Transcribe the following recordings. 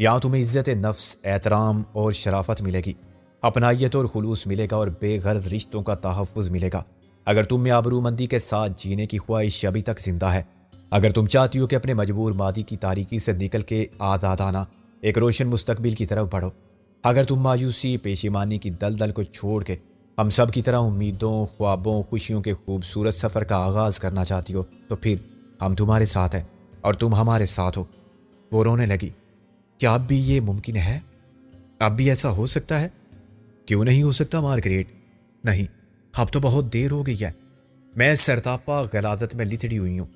یہاں تمہیں عزت نفس، احترام اور شرافت ملے گی، اپنائیت اور خلوص ملے گا اور بے غرض رشتوں کا تحفظ ملے گا۔ اگر تم میں آبرومندی کے ساتھ جینے کی خواہش ابھی تک زندہ ہے، اگر تم چاہتی ہو کہ اپنے مجبور ماضی کی تاریکی سے نکل کے آزادانہ ایک روشن مستقبل کی طرف بڑھو، اگر تم مایوسی پشیمانی کی دلدل کو چھوڑ کے ہم سب کی طرح امیدوں، خوابوں، خوشیوں کے خوبصورت سفر کا آغاز کرنا چاہتی ہو، تو پھر ہم تمہارے ساتھ ہیں اور تم ہمارے ساتھ ہو۔ وہ رونے لگی۔ کیا اب بھی یہ ممکن ہے؟ اب بھی ایسا ہو سکتا ہے؟ کیوں نہیں ہو سکتا مارگریٹ؟ نہیں، اب تو بہت دیر ہو گئی ہے۔ میں سرتاپا غلاظت میں لتڑی ہوئی ہوں۔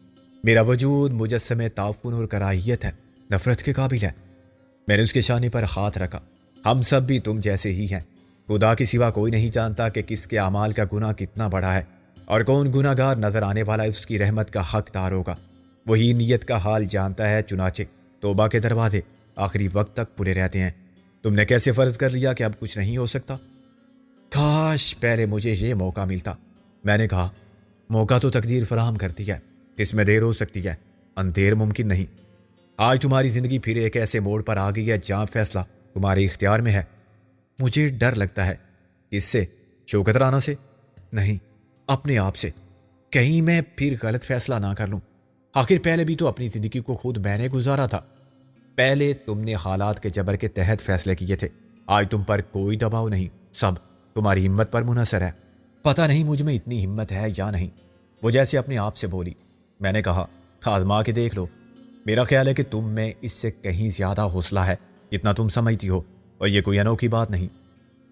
میرا وجود مجسمہ تعفن اور کراہیت ہے، نفرت کے قابل ہے۔ میں نے اس کے شانے پر ہاتھ رکھا۔ ہم سب بھی تم جیسے ہی ہیں۔ خدا کے سوا کوئی نہیں جانتا کہ کس کے اعمال کا گناہ کتنا بڑا ہے اور کون گناہ گار نظر آنے والا اس کی رحمت کا حقدار ہوگا۔ وہی نیت کا حال جانتا ہے، چنانچہ توبہ کے دروازے آخری وقت تک کھلے رہتے ہیں۔ تم نے کیسے فرض کر لیا کہ اب کچھ نہیں ہو سکتا؟ کاش پہلے مجھے یہ موقع ملتا۔ میں نے کہا، موقع تو تقدیر فراہم کرتی ہے، اس میں دیر ہو سکتی ہے، اندیر ممکن نہیں۔ آج تمہاری زندگی پھر ایک ایسے موڑ پر آ گئی ہے جہاں فیصلہ تمہارے اختیار میں ہے۔ مجھے ڈر لگتا ہے۔ کس سے؟ شوکت رانا سے؟ نہیں، اپنے آپ سے۔ کہیں میں پھر غلط فیصلہ نہ کر لوں۔ آخر پہلے بھی تو اپنی زندگی کو خود میں نے گزارا تھا۔ پہلے تم نے حالات کے جبر کے تحت فیصلے کیے تھے، آج تم پر کوئی دباؤ نہیں، سب تمہاری ہمت پر منحصر ہے۔ پتہ نہیں مجھ میں اتنی ہمت ہے یا نہیں۔ وہ جیسے اپنے آپ سے بولی۔ میں نے کہا، آزما کے دیکھ لو۔ میرا خیال ہے کہ تم میں اس سے کہیں زیادہ حوصلہ ہے جتنا تم سمجھتی ہو، اور یہ کوئی انوکھی بات نہیں۔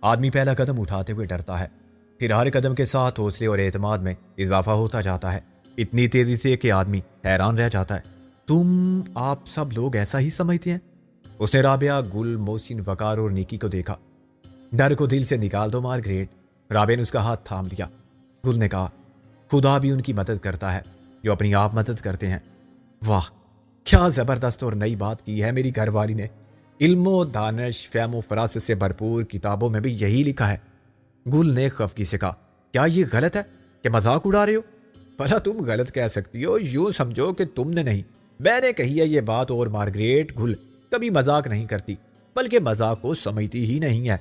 آدمی پہلا قدم اٹھاتے ہوئے ڈرتا ہے، پھر ہر قدم کے ساتھ حوصلے اور اعتماد میں اضافہ ہوتا جاتا ہے، اتنی تیزی سے کہ آدمی حیران رہ جاتا ہے۔ آپ سب لوگ ایسا ہی سمجھتے ہیں؟ اس نے رابعہ، گل، محسن، وقار اور نکی کو دیکھا۔ ڈر کو دل سے نکال دو مارگریٹ۔ رابعہ نے اس کا ہاتھ تھام لیا۔ گل نے کہا، خدا بھی ان کی مدد کرتا ہے جو اپنی آپ مدد کرتے ہیں۔ واہ، کیا زبردست اور نئی بات کی ہے میری گھر والی نے۔ علم و دانش، فہم و فراست سے بھرپور کتابوں میں بھی یہی لکھا ہے۔ گل نے خفگی سے کہا، کیا یہ غلط ہے کہ مذاق اڑا رہے ہو؟ بھلا تم غلط کہہ سکتی ہو، یوں سمجھو کہ تم نے نہیں، میں نے کہی ہے یہ بات۔ اور مارگریٹ، گل کبھی مذاق نہیں کرتی، بلکہ مذاق کو سمجھتی ہی نہیں ہے۔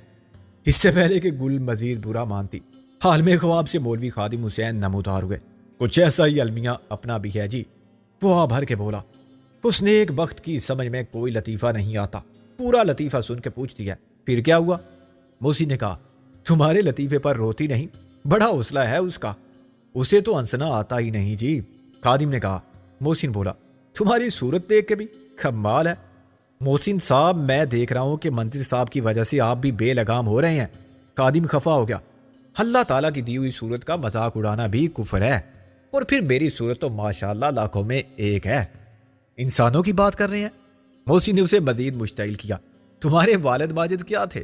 اس سے پہلے کہ گل مزید برا مانتی، عالم خواب سے مولوی خادم حسین نمودار ہوئے۔ کچھ ایسا ہی المیہ اپنا بھی ہے جی، وہ آ بھر کے بولا۔ اس نے ایک وقت کی سمجھ میں کوئی لطیفہ نہیں آتا، پورا لطیفہ سن کے پوچھتی ہے، پھر کیا ہوا؟ موسی نے کہا، تمہارے لطیفے پر روتی نہیں، بڑا حوصلہ ہے اس کا، اسے تو ہنسنا آتا ہی نہیں جی۔ خادم نے کہا۔ محسن بولا، تمہاری صورت دیکھ کے بھی کمال ہے۔ محسن صاحب، میں دیکھ رہا ہوں کہ منتظر صاحب کی وجہ سے آپ بھی بے لگام ہو رہے ہیں۔ خادم خفا ہو گیا۔ اللہ تعالیٰ کی دی ہوئی صورت کا مذاق اڑانا بھی کفر ہے، اور پھر میری صورت تو ماشاءاللہ لاکھوں میں ایک ہے۔ انسانوں کی بات کر رہے ہیں؟ محسن نے اسے مزید مشتعل کیا، تمہارے والد ماجد کیا تھے؟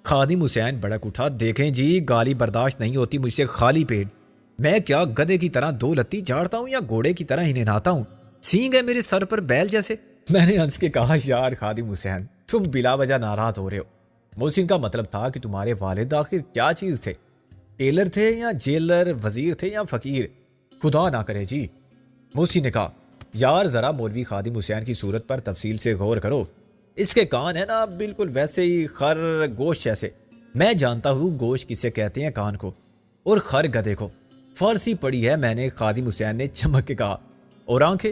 خادم حسین بھڑک اٹھا، دیکھیں جی، گالی برداشت نہیں ہوتی مجھ سے خالی پیٹ۔ میں کیا گدھے کی طرح دو لتی جھاڑتا ہوں یا گھوڑے کی طرح انہیں نہاتا ہوں؟ سینگ ہے میرے سر پر بیل جیسے۔ میں نے ہنس کے کہا، یار خادم حسین، تم بلا وجہ ناراض ہو رہے ہو۔ محسن کا مطلب تھا کہ تمہارے والد آخر کیا چیز تھے؟ ٹیلر تھے یا جیلر، وزیر تھے یا فقیر؟ خدا نہ کرے جی۔ محسن نے کہا، یار ذرا مولوی خادم حسین کی صورت پر تفصیل سے غور کرو۔ اس کے کان ہے نا بالکل ویسے ہی خر گوشت جیسے۔ میں جانتا ہوں گوشت کسے کہتے ہیں کان کو، اور خر گدھے کو۔ فارسی پڑھی ہے میں نے، خادم حسین نے چمک کے کہا۔ اور آنکھیں؟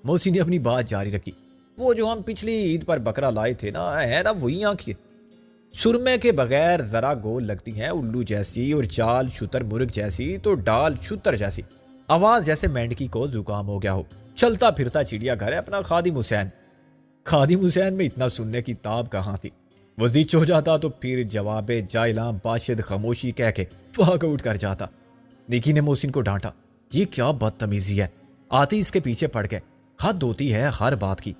محسن نے اپنی بات جاری رکھی، وہ جو ہم پچھلی عید پر بکرا لائے تھے نا، ہے نا وہی آنکھیں، سرمے کے بغیر ذرا گول لگتی ہیں، الو جیسی، اور چال شتر مرغ جیسی تو ڈال شتر جیسی، آواز جیسے مینڈکی کو زکام ہو گیا ہو، چلتا پھرتا چڑیا گھر ہے اپنا خادم حسین۔ خادم حسین میں اتنا سننے کی تاب کہاں تھی؟ وہ زچ ہو جاتا تو پھر جواب جائلاں باشد خاموشی کہہ کے واک آؤٹ کر جاتا۔ نکی نے محسن کو ڈانٹا، یہ کیا بدتمیزی ہے، آتی اس کے پیچھے پڑ گئے، حد ہوتی ہے ہر بات کی۔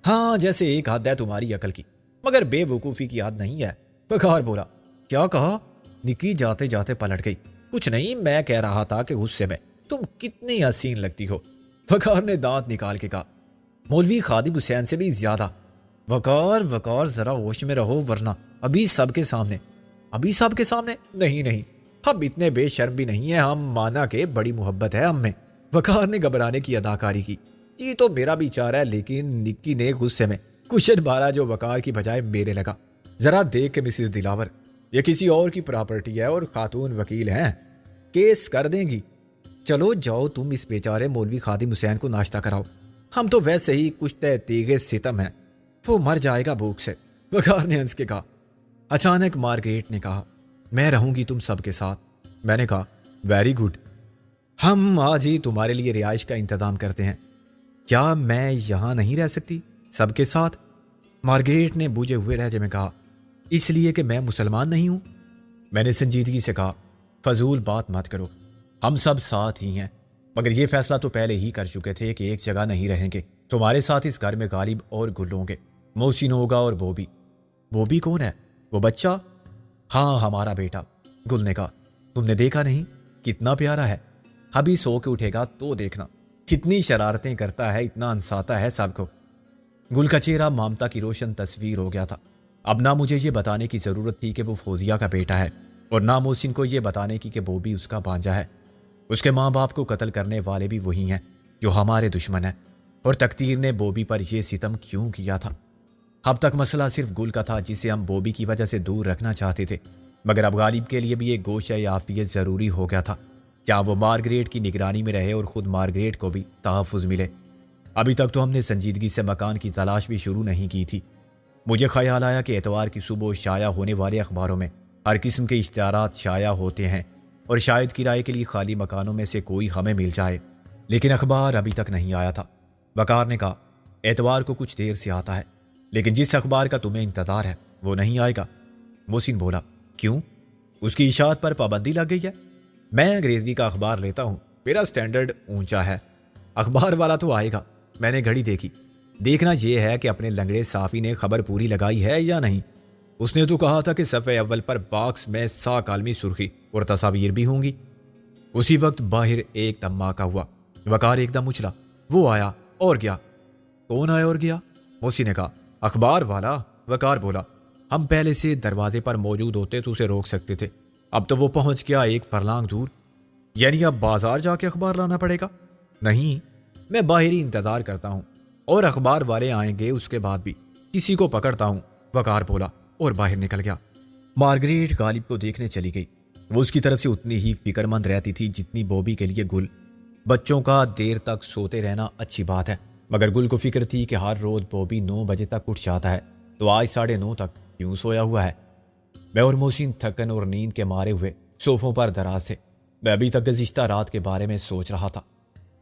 ہاں، جیسے ایک حد ہے تمہاری عقل کی، مگر بے وقوفی کی حد نہیں ہے۔ وقار بولا، کیا کہا؟ نکی جاتے جاتے پلٹ گئی، کچھ نہیں، میں کہہ رہا تھا کہ غصے میں تم کتنی حسین لگتی ہو۔ وقار نے دانت نکال کے کہا، مولوی خادم حسین سے بھی زیادہ۔ وقار ذرا ہوش میں رہو، ورنہ ابھی سب کے سامنے۔ ابھی سب کے سامنے؟ نہیں، اب اتنے بے شرم بھی نہیں ہیں ہم، مانا کہ بڑی محبت ہے ہم میں۔ وقار نے گھبرانے کی اداکاری کی، جی تو میرا بھی چارہ ہے، لیکن نکی نے غصے میں کوشچن مارا جو وقار کی بجائے میرے لگا۔ ذرا دیکھ کے مسز دلاور، یہ کسی اور کی پراپرٹی ہے اور خاتون وکیل ہیں، کیس کر دیں گی۔ چلو جاؤ تم اس بیچارے مولوی خادم حسین کو ناشتہ کراؤ، ہم تو ویسے ہی کچھ تیغ ستم ہیں، وہ مر جائے گا بھوک سے، وقار نے ہنس کے کہا۔ اچانک مارگریٹ نے کہا، میں رہوں گی تم سب کے ساتھ۔ میں نے کہا، ویری گڈ، ہم آج ہی تمہارے لیے رہائش کا انتظام کرتے ہیں۔ کیا میں یہاں نہیں رہ سکتی سب کے ساتھ؟ مارگریٹ نے بوجھے ہوئے لہجے میں کہا، اس لیے کہ میں مسلمان نہیں ہوں؟ میں نے سنجیدگی سے کہا، فضول بات مت کرو، ہم سب ساتھ ہی ہیں، مگر یہ فیصلہ تو پہلے ہی کر چکے تھے کہ ایک جگہ نہیں رہیں گے۔ تمہارے ساتھ اس گھر میں غالب اور گل ہوں گے، محسن ہوگا اور بوبی۔ بوبی کون ہے؟ وہ بچہ؟ ہاں، ہمارا بیٹا۔ گل نے کہا، تم نے دیکھا نہیں کتنا پیارا ہے؟ ابھی سو کے اٹھے گا تو دیکھنا، کتنی شرارتیں کرتا ہے، اتنا انساتا ہے سب کو۔ گل کا چہرہ مامتا کی روشن تصویر ہو گیا تھا۔ اب نہ مجھے یہ بتانے کی ضرورت تھی کہ وہ فوزیہ کا بیٹا ہے، اور نہ محسن کو یہ بتانے کی کہ بوبی اس کا بھانجا ہے۔ اس کے ماں باپ کو قتل کرنے والے بھی وہی ہیں جو ہمارے دشمن ہیں، اور تقدیر نے بوبی پر یہ ستم کیوں کیا تھا؟ اب تک مسئلہ صرف گل کا تھا جسے ہم بوبی کی وجہ سے دور رکھنا چاہتے تھے، مگر اب غالب کے لیے بھی ایک گوشہ عافیت ضروری ہو گیا تھا، جہاں وہ مارگریٹ کی نگرانی میں رہے اور خود مارگریٹ کو بھی تحفظ ملے۔ ابھی تک تو ہم نے سنجیدگی سے مکان کی تلاش بھی شروع نہیں کی تھی۔ مجھے خیال آیا کہ اتوار کی صبح شائع ہونے والے اخباروں میں ہر قسم کے اشتہارات شائع ہوتے ہیں، اور شاید کرائے کے لیے خالی مکانوں میں سے کوئی ہمیں مل جائے، لیکن اخبار ابھی تک نہیں آیا تھا۔ وقار نے کہا، اتوار کو کچھ دیر سے آتا ہے، لیکن جس اخبار کا تمہیں انتظار ہے وہ نہیں آئے گا۔ محسن بولا، کیوں؟ اس کی اشاعت پر پابندی لگ گئی ہے؟ میں انگریزی کا اخبار لیتا ہوں، میرا سٹینڈرڈ اونچا ہے، اخبار والا تو آئے گا۔ میں نے گھڑی دیکھی، دیکھنا یہ ہے کہ اپنے لنگڑے صافی نے خبر پوری لگائی ہے یا نہیں۔ اس نے تو کہا تھا کہ صفحے اول پر باکس میں 100 کالمی سرخی اور تصاویر بھی ہوں گی۔ اسی وقت باہر ایک دھماکہ ہوا۔ وقار ایک دم اچھلا، وہ آیا اور گیا۔ کون آیا اور گیا؟ محسن نے کہا، اخبار والا۔ وقار بولا، ہم پہلے سے دروازے پر موجود ہوتے تو اسے روک سکتے تھے، اب تو وہ پہنچ گیا ایک فرلانگ دور۔ یعنی اب بازار جا کے اخبار لانا پڑے گا؟ نہیں، میں باہر ہی انتظار کرتا ہوں، اور اخبار والے آئیں گے اس کے بعد بھی کسی کو پکڑتا ہوں۔ وقار بولا اور باہر نکل گیا۔ مارگریٹ غالب کو دیکھنے چلی گئی۔ وہ اس کی طرف سے اتنی ہی فکر مند رہتی تھی جتنی بوبی کے لیے گل۔ بچوں کا دیر تک سوتے رہنا اچھی بات ہے، مگر گل کو فکر تھی کہ ہر روز بوبی 9 بجے تک اٹھ جاتا ہے، تو آج 9:30 تک کیوں سویا ہوا ہے؟ میں اور محسن تھکن اور نیند کے مارے ہوئے صوفوں پر دراز تھے۔ میں ابھی تک گزشتہ رات کے بارے میں سوچ رہا تھا۔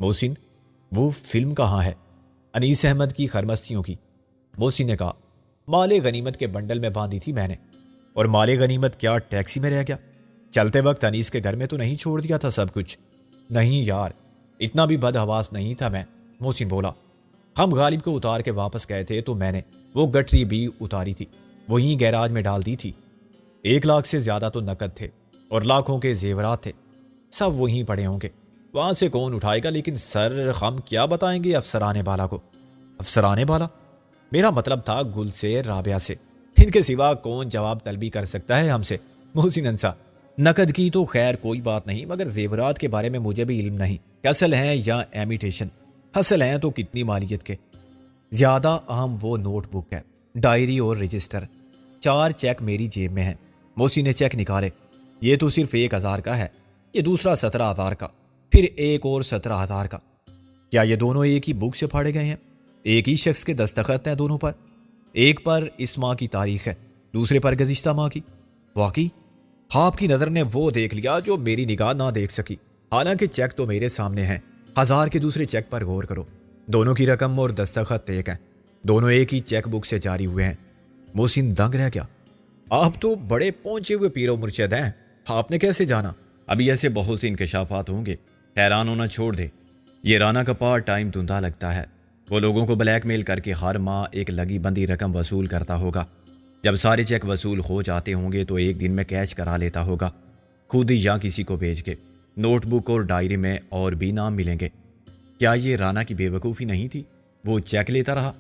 محسن، وہ فلم کہاں ہے؟ انیس احمد کی خرمستیوں کی۔ محسن نے کہا، مال غنیمت کے بنڈل میں باندھی تھی میں نے۔ اور مال غنیمت کیا ٹیکسی میں رہ گیا؟ چلتے وقت انیس کے گھر میں تو نہیں چھوڑ دیا تھا سب کچھ؟ نہیں یار، اتنا بھی بد حواس نہیں تھا میں۔ محسن بولا، ہم غالب کو اتار کے واپس گئے تھے تو میں نے وہ گٹری بھی اتاری تھی، وہیں گیراج میں ڈال دی تھی۔ 1 لاکھ سے زیادہ تو نقد تھے اور لاکھوں کے زیورات تھے، سب وہیں پڑے ہوں گے، وہاں سے کون اٹھائے گا؟ لیکن سر، ہم کیا بتائیں گے افسرانے بالا کو؟ افسرانے بالا؟ میرا مطلب تھا گل سے، رابعہ سے، ان کے سوا کون جواب طلبی کر سکتا ہے ہم سے؟ محسن انسا، نقد کی تو خیر کوئی بات نہیں، مگر زیورات کے بارے میں مجھے بھی علم نہیں، اصل ہیں یا ایمیٹیشن؟ اصل ہیں تو کتنی مالیت کے؟ زیادہ اہم وہ نوٹ بک ہے، ڈائری اور رجسٹر۔ 4 چیک میری جیب میں ہیں۔ محسن نے چیک نکالے، یہ تو صرف 1000 کا ہے، یہ دوسرا 17,000 کا، پھر ایک اور 17,000 کا۔ کیا یہ دونوں ایک ہی بک سے پھاڑے گئے ہیں؟ ایک ہی شخص کے دستخط ہیں دونوں پر؟ ایک پر اس ماہ کی تاریخ ہے، دوسرے پر گزشتہ ماہ کی۔ واقعی آپ کی نظر نے وہ دیکھ لیا جو میری نگاہ نہ دیکھ سکی، حالانکہ چیک تو میرے سامنے ہیں۔ 1000 کے دوسرے چیک پر غور کرو، دونوں کی رقم اور دستخط ایک ہیں، دونوں ایک ہی چیک بک سے جاری ہوئے ہیں۔ محسن دنگ رہ گیا، آپ تو بڑے پہنچے ہوئے پیر و مرشد ہیں، آپ نے کیسے جانا؟ ابھی ایسے بہت سے انکشافات ہوں گے، حیران ہونا چھوڑ دے۔ یہ رانا کا پارٹ ٹائم دھندہ لگتا ہے، وہ لوگوں کو بلیک میل کر کے ہر ماہ ایک لگی بندی رقم وصول کرتا ہوگا۔ جب سارے چیک وصول ہو جاتے ہوں گے تو ایک دن میں کیش کرا لیتا ہوگا، خود ہی یا کسی کو بھیج کے۔ نوٹ بک اور ڈائری میں اور بھی نام ملیں گے۔ کیا یہ رانا کی بے وقوفی نہیں تھی؟ وہ چیک لیتا رہا۔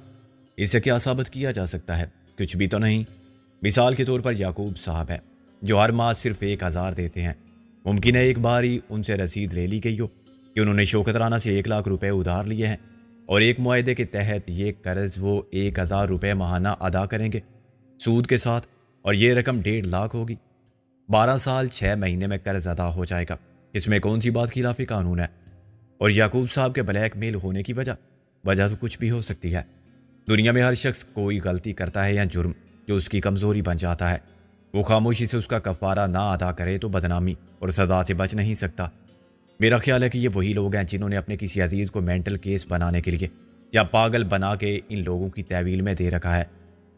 اس سے کیا ثابت کیا جا سکتا ہے؟ کچھ بھی تو نہیں۔ مثال کے طور پر یعقوب صاحب ہیں جو ہر ماہ صرف 1000 دیتے ہیں، ممکن ہے ایک بار ہی ان سے رسید لے لی گئی ہو کہ انہوں نے شوکت رانا سے 1 لاکھ روپے ادھار لیے ہیں اور ایک معاہدے کے تحت یہ قرض وہ 1000 روپے ماہانہ ادا کریں گے سود کے ساتھ، اور یہ رقم 1.5 لاکھ ہوگی۔ 12 سال 6 مہینے میں قرض ادا ہو جائے گا۔ اس میں کون سی بات خلاف قانون ہے؟ اور یعقوب صاحب کے بلیک میل ہونے کی وجہ تو کچھ بھی ہو سکتی ہے۔ دنیا میں ہر شخص کوئی غلطی کرتا ہے یا جرم جو اس کی کمزوری بن جاتا ہے، وہ خاموشی سے اس کا کفارہ نہ ادا کرے تو بدنامی اور سزا سے بچ نہیں سکتا۔ میرا خیال ہے کہ یہ وہی لوگ ہیں جنہوں نے اپنے کسی عزیز کو مینٹل کیس بنانے کے لیے یا پاگل بنا کے ان لوگوں کی تحویل میں دے رکھا ہے۔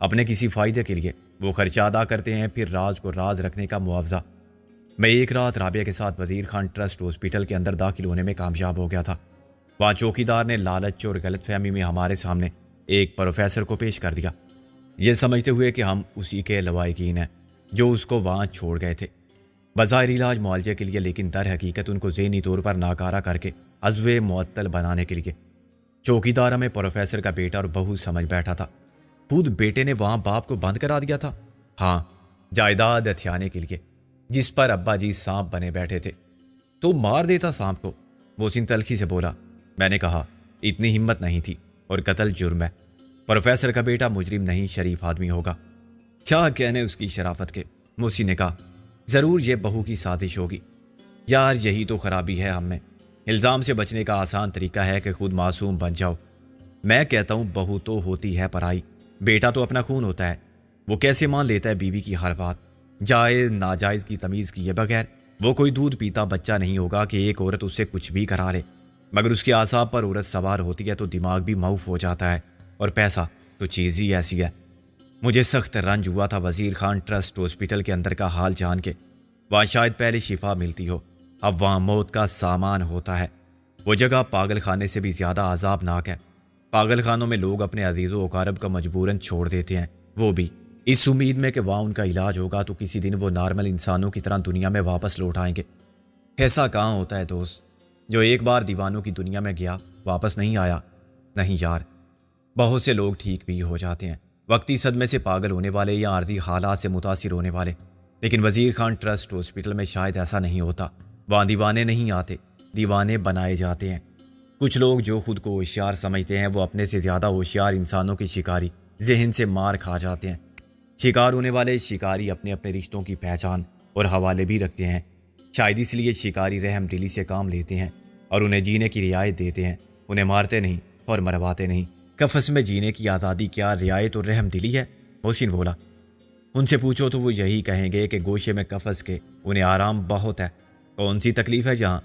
اپنے کسی فائدے کے لیے وہ خرچہ ادا کرتے ہیں، پھر راز کو راز رکھنے کا معاوضہ۔ میں ایک رات رابعہ کے ساتھ وزیر خان ٹرسٹ ہاسپٹل کے اندر داخل ہونے میں کامیاب ہو گیا تھا۔ وہاں چوکیدار نے لالچ اور غلط فہمی میں ہمارے سامنے ایک پروفیسر کو پیش کر دیا، یہ سمجھتے ہوئے کہ ہم اسی کے لوائقین ہیں جو اس کو وہاں چھوڑ گئے تھے بظاہر علاج معالجے کے لیے، لیکن در حقیقت ان کو ذہنی طور پر ناکارہ کر کے عضو معطل بنانے کے لیے۔ چوکیدار ہمیں پروفیسر کا بیٹا اور بہو سمجھ بیٹھا تھا۔ خود بیٹے نے وہاں باپ کو بند کرا دیا تھا، ہاں، جائیداد ہتھیانے کے لیے، جس پر ابا جی سانپ بنے بیٹھے تھے۔ تو مار دیتا سانپ کو، محسن تلخی سے بولا۔ میں نے کہا اتنی ہمت نہیں تھی، اور قتل جرم ہے۔ پروفیسر کا بیٹا مجرم نہیں، شریف آدمی ہوگا، کیا کہنے اس کی شرافت کے۔ محسن نے کہا ضرور یہ بہو کی سازش ہوگی۔ یار یہی تو خرابی ہے ہم میں، الزام سے بچنے کا آسان طریقہ ہے کہ خود معصوم بن جاؤ۔ میں کہتا ہوں بہو تو ہوتی ہے پرائی، بیٹا تو اپنا خون ہوتا ہے، وہ کیسے مان لیتا ہے بیوی کی ہر بات، جائز ناجائز کی تمیز کیے بغیر؟ وہ کوئی دودھ پیتا بچہ نہیں ہوگا کہ ایک عورت اس سے کچھ بھی کرا لے، مگر اس کے اعصاب پر عورت سوار ہوتی ہے تو دماغ بھی معوف ہو جاتا ہے، اور پیسہ تو چیز ہی ایسی ہے۔ مجھے سخت رنج ہوا تھا وزیر خان ٹرسٹ ہاسپٹل کے اندر کا حال جان کے۔ وہاں شاید پہلے شفا ملتی ہو، اب وہاں موت کا سامان ہوتا ہے۔ وہ جگہ پاگل خانے سے بھی زیادہ عذاب ناک ہے۔ پاگل خانوں میں لوگ اپنے عزیز و اقارب کا مجبوراً چھوڑ دیتے ہیں، وہ بھی اس امید میں کہ وہاں ان کا علاج ہوگا تو کسی دن وہ نارمل انسانوں کی طرح دنیا میں واپس لوٹ آئیں گے۔ ایسا کہاں ہوتا ہے دوست؟ جو ایک بار دیوانوں کی دنیا میں گیا واپس نہیں آیا؟ نہیں یار، بہت سے لوگ ٹھیک بھی ہو جاتے ہیں، وقتی صدمے سے پاگل ہونے والے یا عارضی حالات سے متاثر ہونے والے، لیکن وزیر خان ٹرسٹ ہاسپٹل میں شاید ایسا نہیں ہوتا۔ وہاں دیوانے نہیں آتے، دیوانے بنائے جاتے ہیں۔ کچھ لوگ جو خود کو ہوشیار سمجھتے ہیں وہ اپنے سے زیادہ ہوشیار انسانوں کی شکاری ذہن سے مار کھا جاتے ہیں۔ شکار ہونے والے شکاری اپنے اپنے رشتوں کی پہچان اور حوالے بھی رکھتے ہیں، شاید اس لیے شکاری رحم دلی سے کام لیتے ہیں اور انہیں جینے کی رعایت دیتے ہیں، انہیں مارتے نہیں اور مرواتے نہیں۔ قفس میں جینے کی آزادی کیا رعایت اور رحم دلی ہے؟ محسن بولا۔ ان سے پوچھو تو وہ یہی کہیں گے کہ گوشے میں قفس کے انہیں آرام بہت ہے۔ کون سی تکلیف ہے جہاں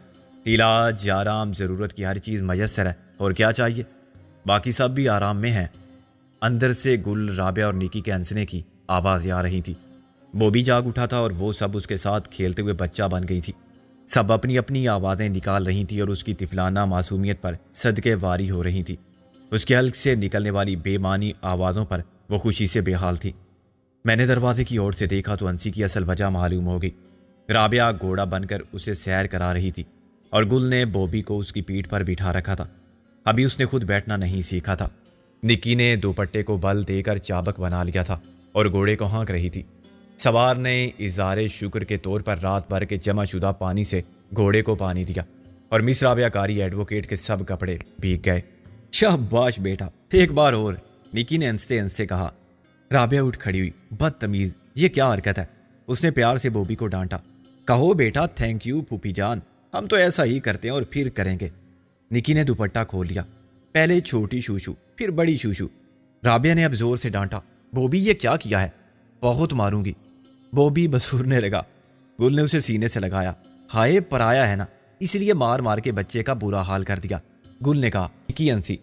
علاج، آرام، ضرورت کی ہر چیز میسر ہے، اور کیا چاہیے؟ باقی سب بھی آرام میں ہیں۔ اندر سے گل، رابعہ اور نکی کے ہنسنے کی آوازیں آ رہی تھی۔ وہ بھی جاگ اٹھا تھا اور وہ سب اس کے ساتھ کھیلتے ہوئے بچہ بن گئی تھی۔ سب اپنی اپنی آوازیں نکال رہی تھی اور اس کی طفلانہ معصومیت پر صدقے واری ہو رہی تھی۔ اس کے حلق سے نکلنے والی بے معنی آوازوں پر وہ خوشی سے بے حال تھی۔ میں نے دروازے کی اور سے دیکھا تو ہنسی کی اصل وجہ معلوم ہو گئی۔ رابعہ گھوڑا بن کر اسے سیر کرا رہی تھی اور گل نے بوبی کو اس کی پیٹھ پر بٹھا رکھا تھا۔ ابھی اس نے خود بیٹھنا نہیں سیکھا تھا۔ نکی نے دوپٹے کو بل دے کر چابک بنا لیا تھا اور گھوڑے کو ہانک رہی تھی۔ سوار نے اظہار شکر کے طور پر رات بھر کے جمع شدہ پانی سے گھوڑے کو پانی دیا اور مس رابعہ کاری ایڈوکیٹ کے سب کپڑے بھیگ گئے۔ شاباش بیٹا، ایک بار اور، نکی نے ہنستے ہنستے کہا۔ رابعہ اٹھ کھڑی ہوئی۔ بدتمیز، یہ کیا حرکت ہے؟ اس نے پیار سے بوبی کو ڈانٹا۔ کہو بیٹا تھینک یو پھوپھی جان، ہم تو ایسا ہی کرتے ہیں اور پھر کریں گے۔ نکی نے دوپٹہ کھول لیا۔ پہلے چھوٹی شوشو پھر بڑی شوشو۔ رابعہ نے اب زور سے ڈانٹا۔ بوبی یہ کیا کیا ہے؟ بہت ماروں گی۔ بوبی بسورنے لگا۔ گل نے اسے سینے سے لگایا۔ ہائے پرایا ہے نا، اس لیے مار مار کے بچے کا برا حال کر دیا۔ گل نے کہا۔ نکی ہنسی۔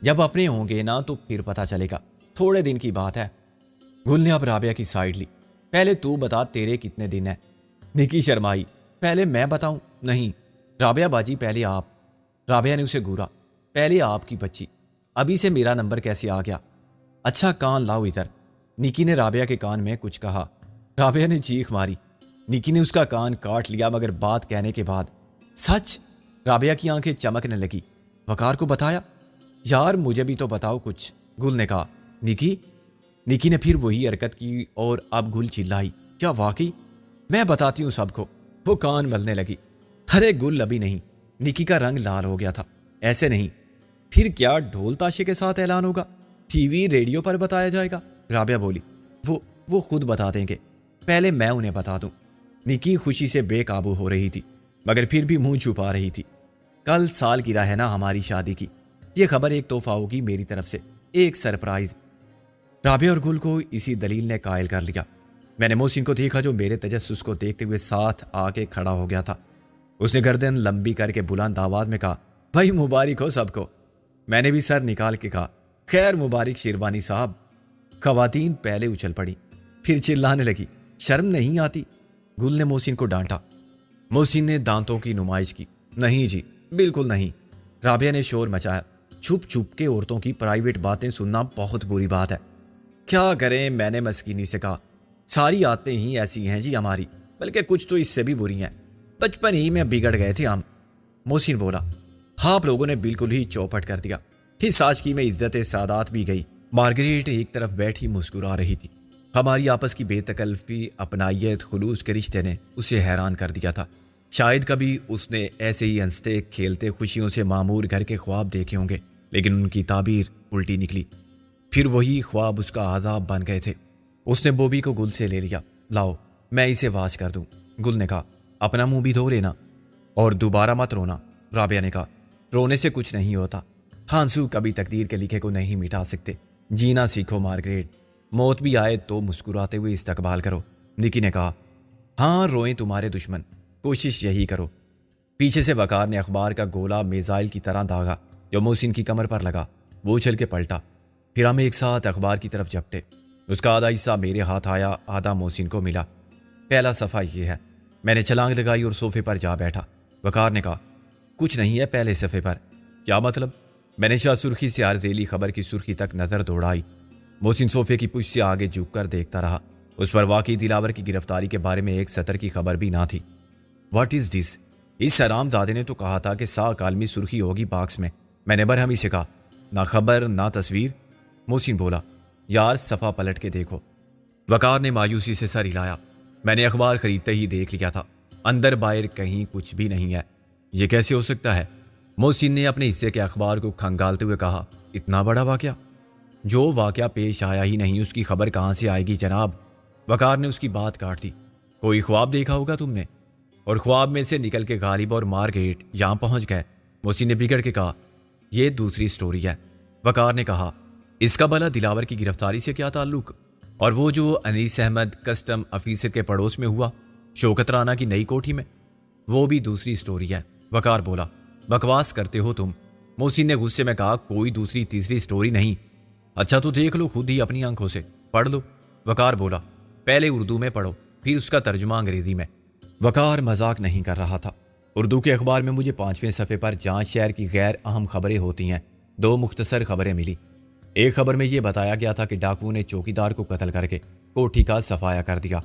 جب اپنے ہوں گے نا تو پھر پتہ چلے گا، تھوڑے دن کی بات ہے۔ گل نے اب رابعہ کی سائڈ لی۔ پہلے تو بتا تیرے کتنے دن ہیں؟ نکی شرمائی۔ پہلے میں بتاؤں؟ نہیں رابعہ باجی، پہلے آپ۔ رابعہ نے اسے گھورا۔ پہلے آپ کی بچی، ابھی سے میرا نمبر کیسے آ گیا؟ اچھا کان لاؤ ادھر۔ نکی نے رابعہ کے کان میں کچھ کہا۔ رابعہ نے چیخ ماری۔ نکی نے اس کا کان کاٹ لیا، مگر بات کہنے کے بعد۔ سچ؟ رابعہ کی آنکھیں چمکنے لگی۔ وقار کو بتایا؟ یار مجھے بھی تو بتاؤ کچھ، گل نے کہا۔ نکی نے پھر وہی حرکت کی اور اب گل چلائی۔ کیا واقعی؟ میں بتاتی ہوں سب کو۔ وہ کان ملنے لگی۔ ارے گل ابھی نہیں۔ نکی کا رنگ لال ہو گیا تھا۔ ایسے نہیں، پھر کیا ڈھول تاشے کے ساتھ اعلان ہوگا؟ ٹی وی ریڈیو پر بتایا جائے گا؟ رابعہ بولی، وہ خود بتا دیں گے، پہلے میں انہیں بتا دوں۔ نکی خوشی سے بے قابو ہو رہی تھی مگر پھر بھی منہ چھپا رہی تھی۔ کل سالگرہ ہے نا ہماری شادی کی، یہ خبر ایک تحفہ ہوگی میری طرف سے، ایک سرپرائز۔ رابعہ اور گل کو اسی دلیل نے قائل کر لیا۔ میں نے محسن کو دیکھا جو میرے تجسس کو دیکھتے ہوئے ساتھ آ کے کھڑا ہو گیا تھا۔ اس نے گردن لمبی کر کے بلند آواز میں کہا، بھائی مبارک ہو سب کو۔ میں نے بھی سر نکال کے کہا، خیر مبارک شیروانی صاحب۔ خواتین پہلے اچھل پڑی، پھر چلانے لگی، شرم نہیں آتی؟ گل نے محسن کو ڈانٹا۔ محسن نے دانتوں کی نمائش کی، نہیں جی بالکل نہیں۔ رابعہ نے شور مچایا، چھپ چھپ کے عورتوں کی پرائیویٹ باتیں سننا بہت بری بات ہے۔ کیا کریں، میں نے مسکینی سے کہا، ساری عادتیں ہی ایسی ہیں جی ہماری، بلکہ کچھ تو اس سے بھی بری ہیں، بچپن ہی میں بگڑ گئے تھے ہم۔ محسن بولا، آپ لوگوں نے بالکل ہی چوپٹ کر دیا، اس سازکی میں عزت سادات بھی گئی۔ مارگریٹ ایک طرف بیٹھی مسکرا رہی تھی۔ ہماری آپس کی بے تکلفی، اپنائیت، خلوص کے رشتے نے اسے حیران کر دیا تھا۔ شاید کبھی اس نے ایسے ہی ہنستے کھیلتے خوشیوں سے معمور گھر کے خواب دیکھے ہوں گے، لیکن ان کی تعبیر الٹی نکلی۔ پھر وہی خواب اس کا عذاب بن گئے تھے۔ اس نے بوبی کو گل سے لے لیا، لاؤ میں اسے واش کر دوں۔ گل نے کہا، اپنا منہ بھی دھو لینا اور دوبارہ مت رونا۔ رابعہ نے کہا، رونے سے کچھ نہیں ہوتا، آنسو کبھی تقدیر کے لکھے کو نہیں مٹا سکتے۔ جینا سیکھو مارگریٹ، موت بھی آئے تو مسکراتے ہوئے استقبال کرو۔ نکی نے کہا، ہاں روئیں تمہارے دشمن، کوشش یہی کرو۔ پیچھے سے وقار نے اخبار کا گولا میزائل کی طرح داغا جو محسن کی کمر پر لگا۔ وہ اچھل کے پلٹا، پھر ہم ایک ساتھ اخبار کی طرف جھپٹے۔ اس کا آدھا حصہ میرے ہاتھ آیا، آدھا محسن کو ملا۔ پہلا صفحہ یہ ہے۔ میں نے چھلانگ لگائی اور صوفے پر جا بیٹھا۔ وقار نے کہا، کچھ نہیں ہے پہلے صفحے پر۔ کیا مطلب؟ میں نے شاہ سرخی سے ہر ذیلی خبر کی سرخی تک نظر دوڑائی۔ محسن صوفے کی پشت سے آگے جھک کر دیکھتا رہا۔ اس پر واقعی دلاور کی گرفتاری کے بارے میں ایک سطر کی خبر بھی نہ تھی۔ واٹ از دس؟ اس حرام زادے نے تو کہا تھا کہ کالمی سرخی ہوگی باکس میں نے برہمی سے کہا، نہ خبر نہ تصویر۔ محسن بولا، یار صفحہ پلٹ کے دیکھو۔ وقار نے مایوسی سے سر ہلایا۔ میں نے اخبار خریدتے ہی دیکھ لیا تھا، اندر باہر کہیں کچھ بھی نہیں ہے۔ یہ کیسے ہو سکتا ہے؟ محسن نے اپنے حصے کے اخبار کو کھنگالتے ہوئے کہا، اتنا بڑا واقعہ؟ جو واقعہ پیش آیا ہی نہیں اس کی خبر کہاں سے آئے گی جناب؟ وقار نے اس کی بات کاٹ دی۔ کوئی خواب دیکھا ہوگا تم نے، اور خواب میں سے نکل کے غالب اور مارگریٹ یہاں پہنچ گئے۔ محسن نے بگڑ کے کہا، یہ دوسری سٹوری ہے۔ وقار نے کہا، اس کا بھلا دلاور کی گرفتاری سے کیا تعلق؟ اور وہ جو انیس احمد کسٹم آفیسر کے پڑوس میں ہوا، شوکت رانا کی نئی کوٹھی میں، وہ بھی دوسری سٹوری ہے۔ وقار بولا، بکواس کرتے ہو تم۔ محسن نے غصے میں کہا، کوئی دوسری تیسری سٹوری نہیں۔ اچھا تو دیکھ لو خود ہی اپنی آنکھوں سے، پڑھ لو۔ وقار بولا، پہلے اردو میں پڑھو پھر اس کا ترجمہ انگریزی میں۔ وقار مذاق نہیں کر رہا تھا۔ اردو کے اخبار میں مجھے 5ویں صفحے پر جانچ شہر کی غیر اہم خبریں ہوتی ہیں۔ 2 مختصر خبریں ملی۔ ایک خبر میں یہ بتایا گیا تھا کہ ڈاکوؤں نے چوکیدار کو قتل کر کے کوٹھی کا صفایا کر دیا۔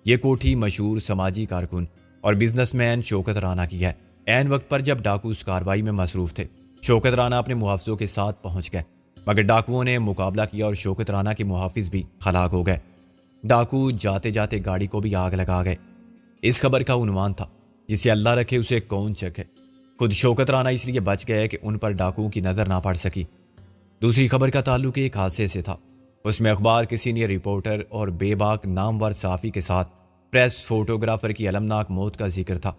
یہ کوٹھی مشہور سماجی کارکن اور بزنس مین شوکت رانا کی ہے۔ عین وقت پر جب ڈاکو اس کارروائی میں مصروف تھے، شوکت رانا اپنے محافظوں کے ساتھ پہنچ گئے، مگر ڈاکوؤں نے مقابلہ کیا اور شوکت رانا کے محافظ بھی ہلاک ہو گئے۔ ڈاکو جاتے جاتے گاڑی کو بھی آگ لگا گئے۔ اس خبر کا عنوان تھا، جسے اللہ رکھے اسے کون چکھے۔ خود شوکت رانا اس لیے بچ گئے کہ ان پر ڈاکوؤں کی نظر نہ پڑ سکی۔ دوسری خبر کا تعلق ایک حادثے سے تھا۔ اس میں اخبار کے سینئر رپورٹر اور بے باک نامور صحافی کے ساتھ پریس فوٹوگرافر کی المناک موت کا ذکر تھا،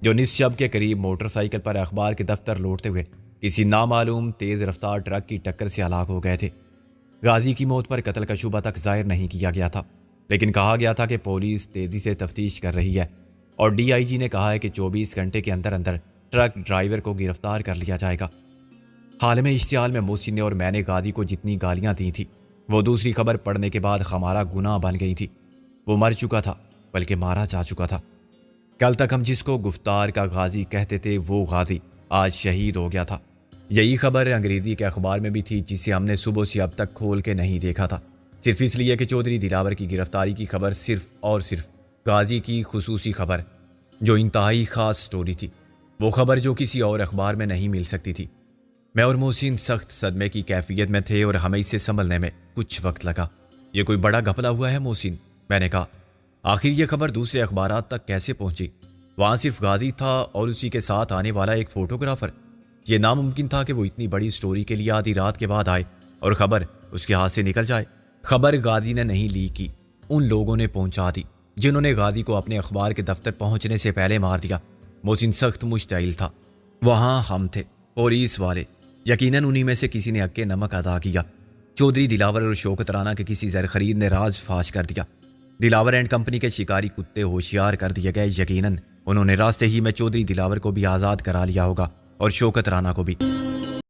جو نصف شب کے قریب موٹر سائیکل پر اخبار کے دفتر لوٹتے ہوئے کسی نامعلوم تیز رفتار ٹرک کی ٹکر سے ہلاک ہو گئے تھے۔ غازی کی موت پر قتل کا شبہ تک ظاہر نہیں کیا گیا تھا، لیکن کہا گیا تھا کہ پولیس تیزی سے تفتیش کر رہی ہے اور ڈی آئی جی نے کہا ہے کہ 24 گھنٹے کے اندر اندر ٹرک ڈرائیور کو گرفتار کر لیا جائے گا۔ حال میں اشتعال میں محسن نے اور میں نے غازی کو جتنی گالیاں دی تھیں، وہ دوسری خبر پڑھنے کے بعد ہمارا گناہ بن گئی تھی۔ وہ مر چکا تھا، بلکہ مارا جا چکا تھا۔ کل تک ہم جس کو گفتار کا غازی کہتے تھے، وہ غازی آج شہید ہو گیا تھا۔ یہی خبر انگریزی کے اخبار میں بھی تھی، جسے ہم نے صبح سے اب تک کھول کے نہیں دیکھا تھا، صرف اس لیے کہ چودھری دلاور کی گرفتاری کی خبر صرف اور صرف غازی کی خصوصی خبر، جو انتہائی خاص سٹوری تھی، وہ خبر جو کسی اور اخبار میں نہیں مل سکتی تھی۔ میں اور محسن سخت صدمے کی کیفیت میں تھے اور ہمیں اسے سنبھلنے میں کچھ وقت لگا۔ یہ کوئی بڑا گھپلا ہوا ہے محسن، میں نے کہا۔ آخر یہ خبر دوسرے اخبارات تک کیسے پہنچی؟ وہاں صرف غازی تھا اور اسی کے ساتھ آنے والا ایک فوٹوگرافر۔ یہ ناممکن تھا کہ وہ اتنی بڑی سٹوری کے لیے آدھی رات کے بعد آئے اور خبر اس کے ہاتھ سے نکل جائے۔ خبر غازی نے نہیں لی کی، ان لوگوں نے پہنچا دی جنہوں نے غازی کو اپنے اخبار کے دفتر پہنچنے سے پہلے مار دیا۔ محسن سخت مشتعل تھا۔ وہاں ہم تھے، پولیس والے، یقیناً انہی میں سے کسی نے حق نمک ادا کیا۔ چودھری دلاور اور شوکت رانا کے کسی زر خرید نے راز فاش کر دیا۔ دلاور اینڈ کمپنی کے شکاری کتے ہوشیار کر دیے گئے۔ یقیناً انہوں نے راستے ہی میں چودھری دلاور کو بھی آزاد کرا لیا ہوگا اور شوکت رانا کو بھی۔